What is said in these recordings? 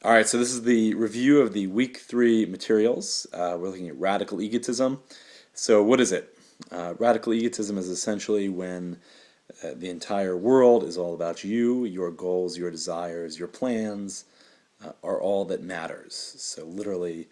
All right, so this is the review of the week 3 materials. We're looking at radical egotism. So what is it? Radical egotism is essentially when the entire world is all about you, your goals, your desires, your plans are all that matters. So literally,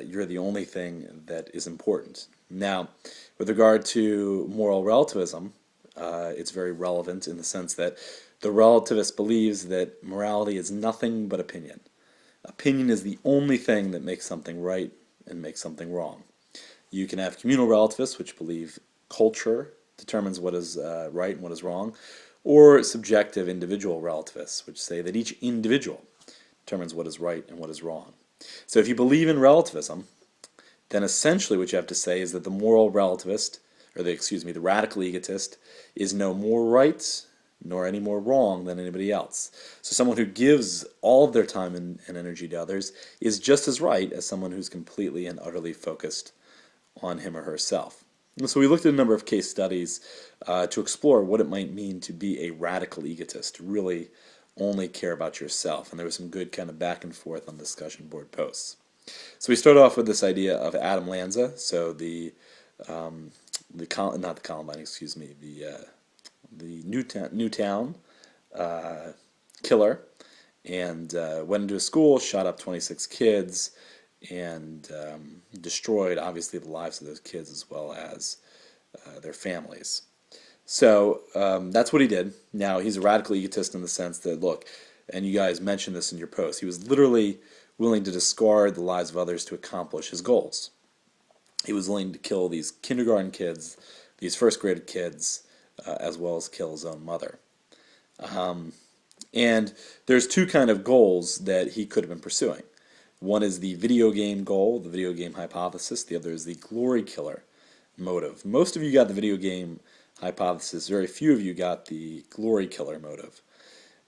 you're the only thing that is important. Now, with regard to moral relativism, it's very relevant in the sense that the relativist believes that morality is nothing but opinion. Opinion is the only thing that makes something right and makes something wrong. You can have communal relativists, which believe culture determines what is right and what is wrong, or subjective individual relativists, which say that each individual determines what is right and what is wrong. So if you believe in relativism, then essentially what you have to say is that the moral relativist, or the radical egotist, is no more right nor any more wrong than anybody else. So someone who gives all of their time and energy to others is just as right as someone who's completely and utterly focused on him or herself. And so we looked at a number of case studies to explore what it might mean to be a radical egotist, to really only care about yourself. And there was some good kind of back and forth on discussion board posts. So we start off with this idea of Adam Lanza, so the Newtown killer, and went into a school, shot up 26 kids, and destroyed, obviously, the lives of those kids as well as their families. So that's what he did. Now, he's a radical egotist in the sense that, look, and you guys mentioned this in your post, he was literally willing to discard the lives of others to accomplish his goals. He was willing to kill these kindergarten kids, these first-grade kids, as well as kill his own mother. And there's two kind of goals that he could have been pursuing. One is the video game goal, the video game hypothesis. The other is the glory killer motive. Most of you got the video game hypothesis. Very few of you got the glory killer motive.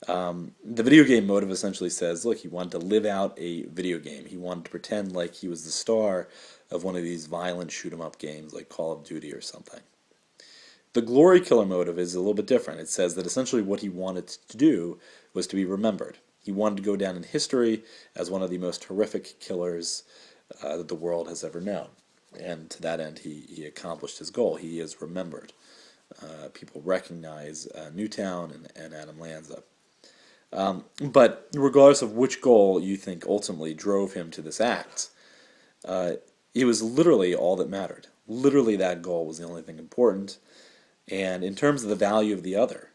The video game motive essentially says, look, he wanted to live out a video game. He wanted to pretend like he was the star of one of these violent shoot-'em-up games like Call of Duty or something. The glory killer motive is a little bit different. It says that essentially what he wanted to do was to be remembered. He wanted to go down in history as one of the most horrific killers that the world has ever known. And to that end, he accomplished his goal. He is remembered. People recognize Newtown and Adam Lanza. But regardless of which goal you think ultimately drove him to this act, it was literally all that mattered. Literally that goal was the only thing important. And in terms of the value of the other,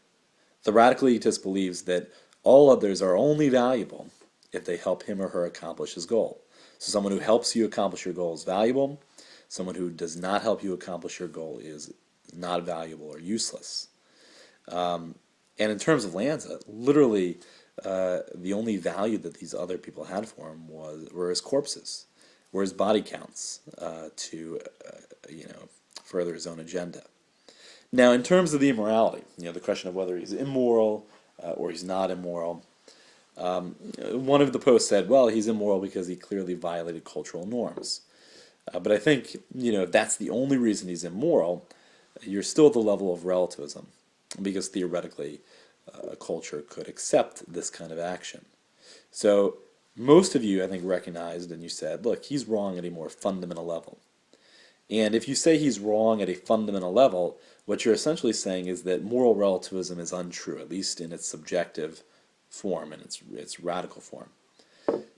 the radical egotist believes that all others are only valuable if they help him or her accomplish his goal. So someone who helps you accomplish your goal is valuable. Someone who does not help you accomplish your goal is not valuable or useless. And in terms of Lanza, literally the only value that these other people had for him were his corpses, were his body counts to further his own agenda. Now, in terms of the immorality, the question of whether he's immoral or he's not immoral, one of the posts said, well, he's immoral because he clearly violated cultural norms. But I think, if that's the only reason he's immoral, you're still at the level of relativism, because theoretically a culture could accept this kind of action. So most of you, I think, recognized and you said, look, he's wrong at a more fundamental level. And if you say he's wrong at a fundamental level, what you're essentially saying is that moral relativism is untrue, at least in its subjective form and its radical form.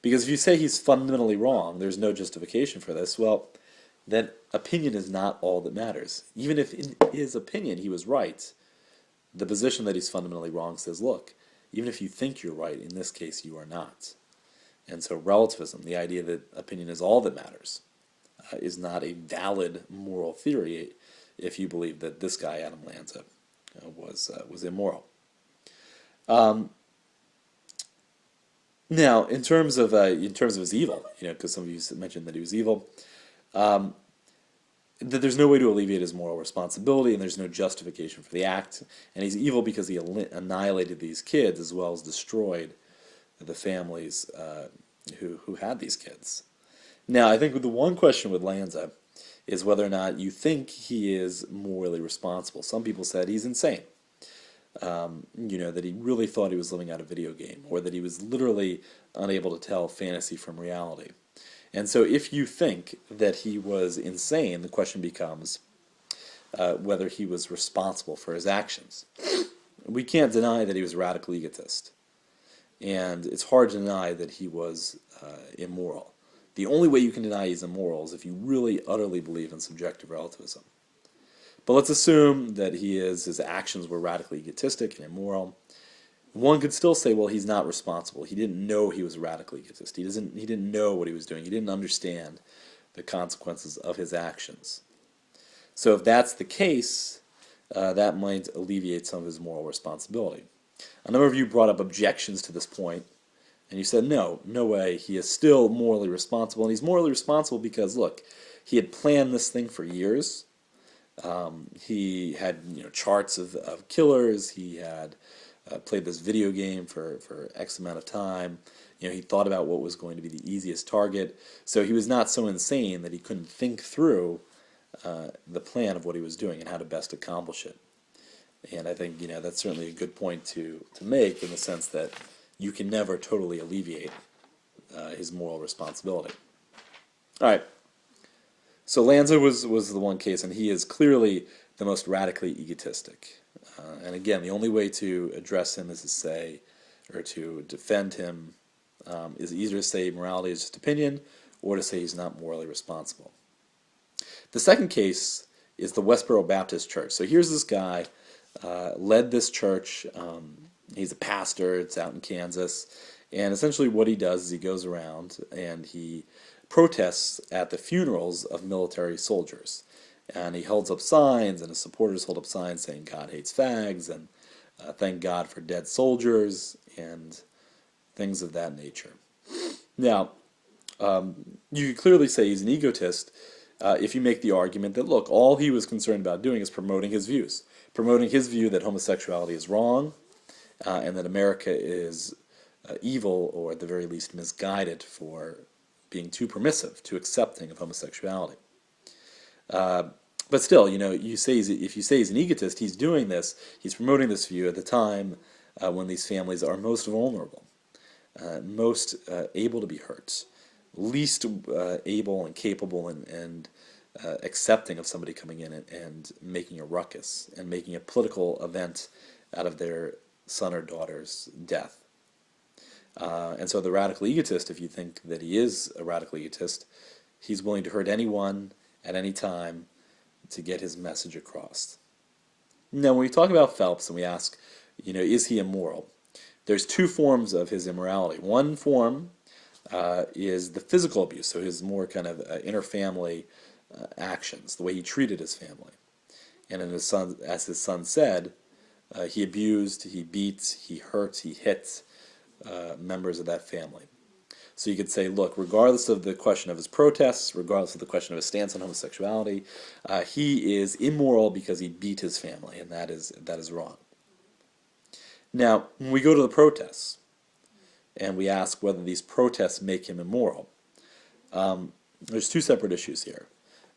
Because if you say he's fundamentally wrong, there's no justification for this, well, then opinion is not all that matters. Even if in his opinion he was right, the position that he's fundamentally wrong says, look, even if you think you're right, in this case you are not. And so relativism, the idea that opinion is all that matters, is not a valid moral theory if you believe that this guy, Adam Lanza, was immoral. Now, in terms of his evil, because some of you mentioned that he was evil, that there's no way to alleviate his moral responsibility, and there's no justification for the act, and he's evil because he annihilated these kids as well as destroyed the families who had these kids. Now, I think the one question with Lanza is whether or not you think he is morally responsible. Some people said he's insane. that he really thought he was living out a video game, or that he was literally unable to tell fantasy from reality. And so if you think that he was insane, the question becomes whether he was responsible for his actions. We can't deny that he was a radical egotist, and it's hard to deny that he was immoral. The only way you can deny he's immoral is if you really utterly believe in subjective relativism. But let's assume that his actions were radically egotistic and immoral. One could still say, well, he's not responsible. He didn't know he was a radical egotist. He didn't know what he was doing. He didn't understand the consequences of his actions. So if that's the case, that might alleviate some of his moral responsibility. A number of you brought up objections to this point, and you said, no way, he is still morally responsible. And he's morally responsible because, look, he had planned this thing for years. He had charts of killers. He had played this video game for X amount of time. He thought about what was going to be the easiest target. So he was not so insane that he couldn't think through the plan of what he was doing and how to best accomplish it. And I think that's certainly a good point to make, in the sense that you can never totally alleviate his moral responsibility. All right. So Lanza was the one case, and he is clearly the most radically egotistic. And again, the only way to address him is to say, or to defend him, is either to say morality is just opinion, or to say he's not morally responsible. The second case is the Westboro Baptist Church. So here's this guy, led this church. He's a pastor. It's out in Kansas. And essentially what he does is he goes around and he protests at the funerals of military soldiers. And he holds up signs, and his supporters hold up signs saying God hates fags, and thank God for dead soldiers, and things of that nature. Now, you could clearly say he's an egotist if you make the argument that, look, all he was concerned about doing is promoting his views. Promoting his view that homosexuality is wrong, and that America is evil, or at the very least misguided, for being too permissive, too accepting of homosexuality. But still, if you say he's an egotist, he's doing this, he's promoting this view at the time when these families are most vulnerable, most able to be hurt, least able and capable and accepting of somebody coming in and making a ruckus and making a political event out of their son or daughter's death. And so the radical egotist, if you think that he is a radical egotist, he's willing to hurt anyone at any time to get his message across. Now, when we talk about Phelps and we ask, is he immoral? There's two forms of his immorality. One form is the physical abuse, so his more kind of inter-family actions, the way he treated his family. And as his son said, he abused, he beat, he hurt, he hit members of that family. So you could say, look, regardless of the question of his protests, regardless of the question of his stance on homosexuality, he is immoral because he beat his family, and that is wrong. Now, when we go to the protests, and we ask whether these protests make him immoral, there's two separate issues here.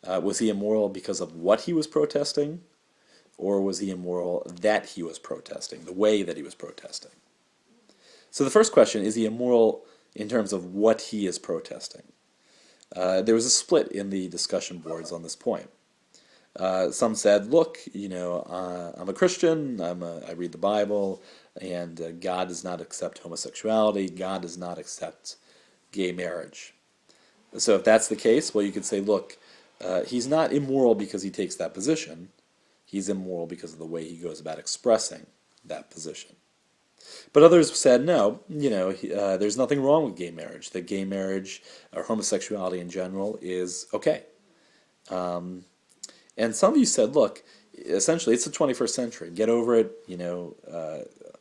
Was he immoral because of what he was protesting, or was he immoral that he was protesting, the way that he was protesting? So the first question, is he immoral in terms of what he is protesting? There was a split in the discussion boards on this point. Some said, look, I'm a Christian, I read the Bible, and God does not accept homosexuality, God does not accept gay marriage. So if that's the case, well, you could say, look, he's not immoral because he takes that position, he's immoral because of the way he goes about expressing that position. But others said, no, there's nothing wrong with gay marriage, that gay marriage, or homosexuality in general, is okay. And some of you said, look, essentially it's the 21st century, get over it,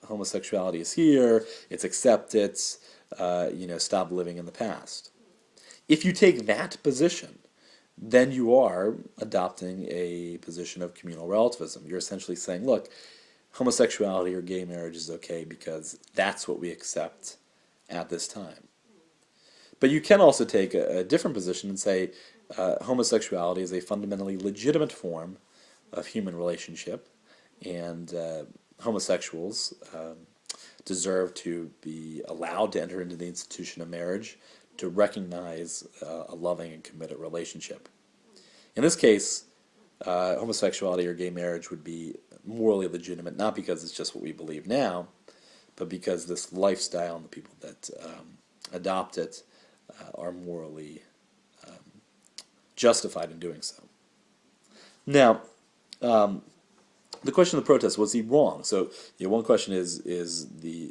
homosexuality is here, it's accepted, stop living in the past. If you take that position, then you are adopting a position of communal relativism. You're essentially saying, look, homosexuality or gay marriage is okay because that's what we accept at this time. But you can also take a different position and say homosexuality is a fundamentally legitimate form of human relationship, and homosexuals deserve to be allowed to enter into the institution of marriage to recognize a loving and committed relationship. In this case, homosexuality or gay marriage would be morally legitimate, not because it's just what we believe now, but because this lifestyle and the people that adopt it are morally justified in doing so. Now, the question of the protest, was he wrong? So, one question is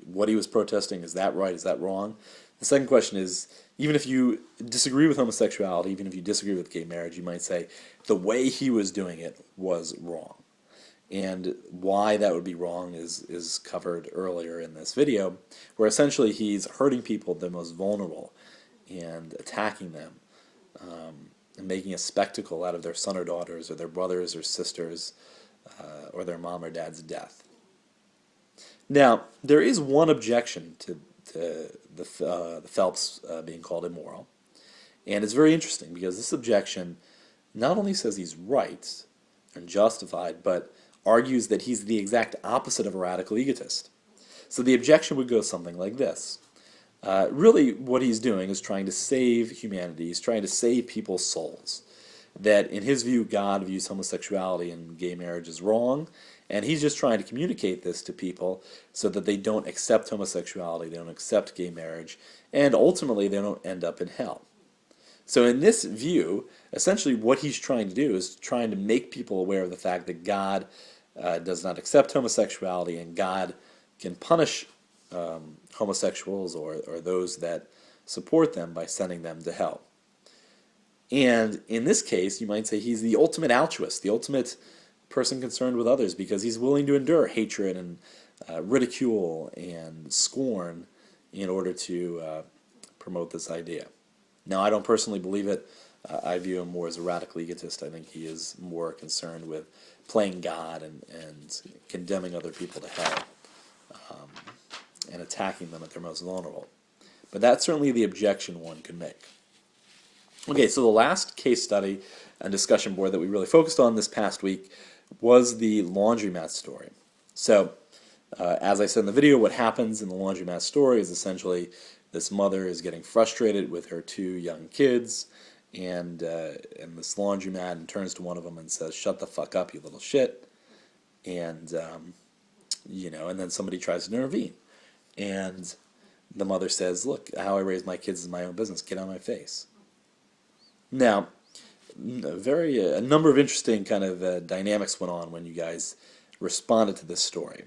what he was protesting, is that right, is that wrong? The second question is, even if you disagree with homosexuality, even if you disagree with gay marriage, you might say the way he was doing it was wrong. And why that would be wrong is covered earlier in this video, where essentially he's hurting people, the most vulnerable, and attacking them, and making a spectacle out of their son or daughters, or their brothers or sisters, or their mom or dad's death. Now, there is one objection to the Phelps being called immoral, and it's very interesting because this objection not only says he's right and justified, but argues that he's the exact opposite of a radical egotist. So the objection would go something like this. Really, what he's doing is trying to save humanity. He's trying to save people's souls. That, in his view, God views homosexuality and gay marriage as wrong, and he's just trying to communicate this to people so that they don't accept homosexuality, they don't accept gay marriage, and ultimately they don't end up in hell. So in this view, essentially what he's trying to do is trying to make people aware of the fact that God does not accept homosexuality, and God can punish homosexuals or those that support them by sending them to hell. And in this case, you might say he's the ultimate altruist, the ultimate person concerned with others, because he's willing to endure hatred and ridicule and scorn in order to promote this idea. Now, I don't personally believe it. I view him more as a radical egotist. I think he is more concerned with playing God and condemning other people to hell and attacking them at their most vulnerable. But that's certainly the objection one could make. Okay, so the last case study and discussion board that we really focused on this past week was the laundromat story. So, as I said in the video, what happens in the laundromat story is essentially this mother is getting frustrated with her two young kids, and this laundromat and turns to one of them and says, "Shut the fuck up, you little shit," and and then somebody tries to intervene, and the mother says, "Look, how I raise my kids is my own business. Get out of my face." Now, a number of interesting kind of dynamics went on when you guys responded to this story.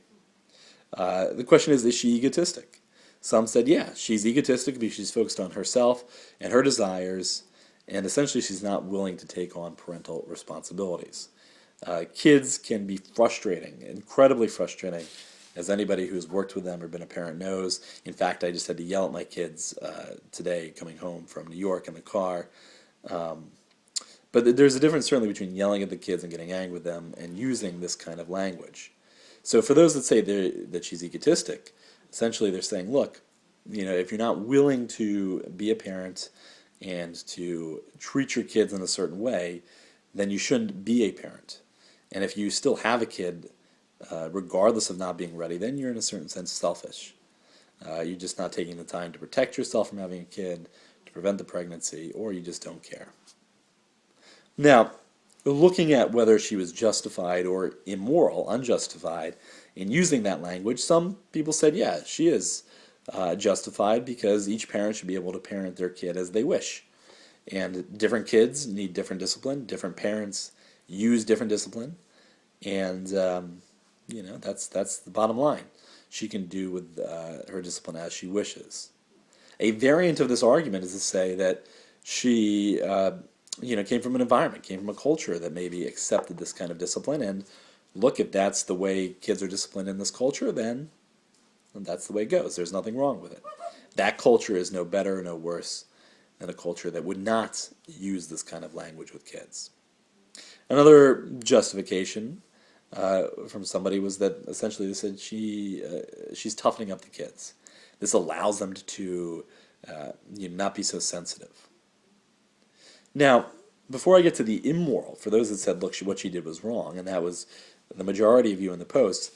The question is she egotistic? Some said, yeah, she's egotistic because she's focused on herself and her desires, and essentially she's not willing to take on parental responsibilities. Kids can be frustrating, incredibly frustrating, as anybody who's worked with them or been a parent knows. In fact, I just had to yell at my kids today coming home from New York in the car. But there's a difference certainly between yelling at the kids and getting angry with them and using this kind of language. So for those that say that she's egotistic, essentially they're saying, look, if you're not willing to be a parent and to treat your kids in a certain way, then you shouldn't be a parent. And if you still have a kid, regardless of not being ready, then you're in a certain sense selfish. You're just not taking the time to protect yourself from having a kid, to prevent the pregnancy, or you just don't care. Now, looking at whether she was justified or immoral, unjustified, in using that language, some people said, yeah, she is justified because each parent should be able to parent their kid as they wish. And different kids need different discipline, different parents use different discipline, and that's the bottom line. She can do with her discipline as she wishes. A variant of this argument is to say that she came from an environment, came from a culture that maybe accepted this kind of discipline, and look, if that's the way kids are disciplined in this culture, then that's the way it goes. There's nothing wrong with it. That culture is no better or no worse than a culture that would not use this kind of language with kids. Another justification from somebody was that essentially they said she's toughening up the kids. This allows them to not be so sensitive. Now, before I get to the immoral, for those that said, look, what she did was wrong, and that was the majority of you in the post,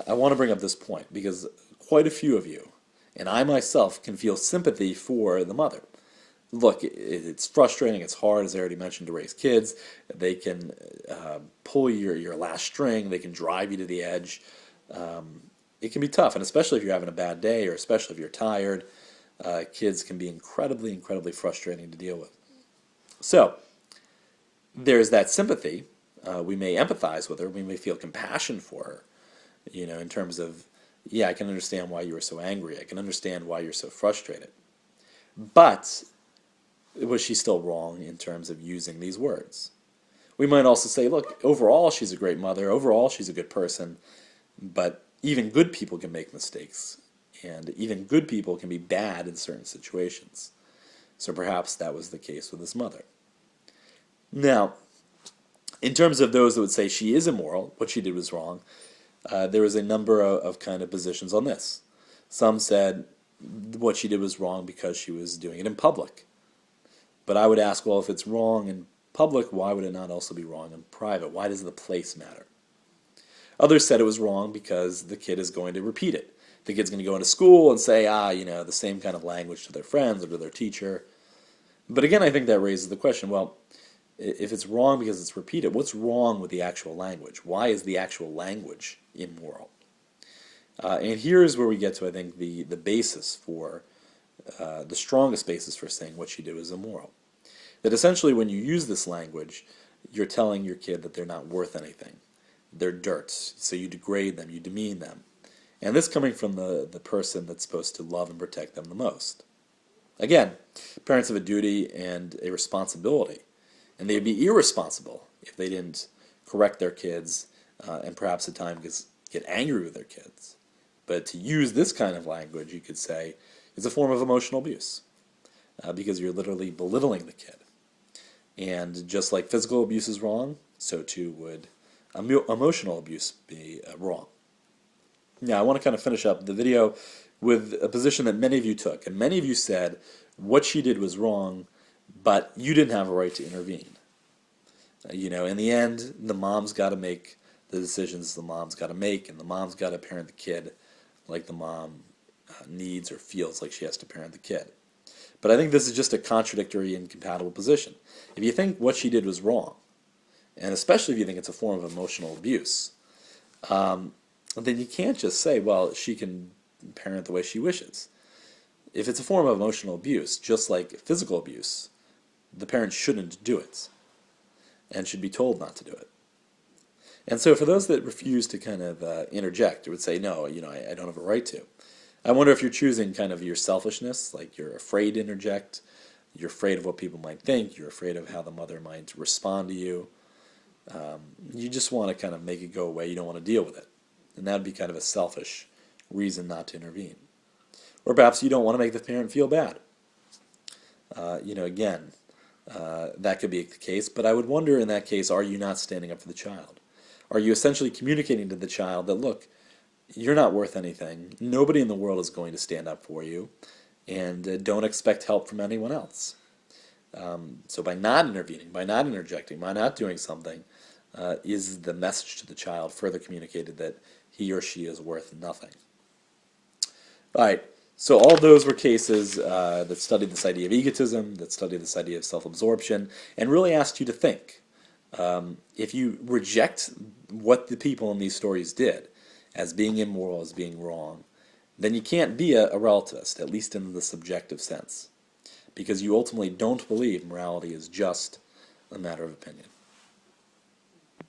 I want to bring up this point because quite a few of you, and I myself, can feel sympathy for the mother. Look, it's frustrating, it's hard, as I already mentioned, to raise kids. They can pull your last string, they can drive you to the edge. It can be tough, and especially if you're having a bad day, or especially if you're tired, kids can be incredibly, incredibly frustrating to deal with. So, there's that sympathy. We may empathize with her, we may feel compassion for her, in terms of, yeah, I can understand why you were so angry, I can understand why you're so frustrated. But was she still wrong in terms of using these words? We might also say, look, overall she's a great mother, overall she's a good person, but even good people can make mistakes, and even good people can be bad in certain situations. So perhaps that was the case with his mother. Now, in terms of those that would say she is immoral, what she did was wrong, there was a number of kind of positions on this. Some said what she did was wrong because she was doing it in public. But I would ask, well, if it's wrong in public, why would it not also be wrong in private? Why does the place matter? Others said it was wrong because the kid is going to repeat it. The kid's going to go into school and say, the same kind of language to their friends or to their teacher. But again, I think that raises the question, well, if it's wrong because it's repeated, what's wrong with the actual language? Why is the actual language immoral? And here's where we get to, I think, the basis for, the strongest basis for saying what she did was immoral. That essentially when you use this language, you're telling your kid that they're not worth anything. They're dirt, so you degrade them, you demean them. And this coming from the person that's supposed to love and protect them the most. Again, parents have a duty and a responsibility, and they'd be irresponsible if they didn't correct their kids and perhaps at times get angry with their kids. But to use this kind of language, you could say, is a form of emotional abuse because you're literally belittling the kid. And just like physical abuse is wrong, so too would emotional abuse be wrong. Now, I want to kind of finish up the video with a position that many of you took, and many of you said what she did was wrong, but you didn't have a right to intervene. In the end, the mom's got to make the decisions the mom's got to make, and the mom's got to parent the kid like the mom needs or feels like she has to parent the kid. But I think this is just a contradictory, incompatible position. If you think what she did was wrong, and especially if you think it's a form of emotional abuse, then you can't just say, well, she can parent the way she wishes. If it's a form of emotional abuse, just like physical abuse, the parent shouldn't do it and should be told not to do it. And so for those that refuse to kind of interject or would say, no, I don't have a right to, I wonder if you're choosing kind of your selfishness, like you're afraid to interject, you're afraid of what people might think, you're afraid of how the mother might respond to you. You just want to kind of make it go away, you don't want to deal with it. And that would be kind of a selfish reason not to intervene. Or perhaps you don't want to make the parent feel bad. Again, that could be the case, but I would wonder in that case, are you not standing up for the child? Are you essentially communicating to the child that, look, you're not worth anything, nobody in the world is going to stand up for you, and don't expect help from anyone else. So by not intervening, by not interjecting, by not doing something, is the message to the child further communicated that he or she is worth nothing. All right, so all those were cases that studied this idea of egotism, that studied this idea of self-absorption, and really asked you to think. If you reject what the people in these stories did as being immoral, as being wrong, then you can't be a relativist, at least in the subjective sense, because you ultimately don't believe morality is just a matter of opinion.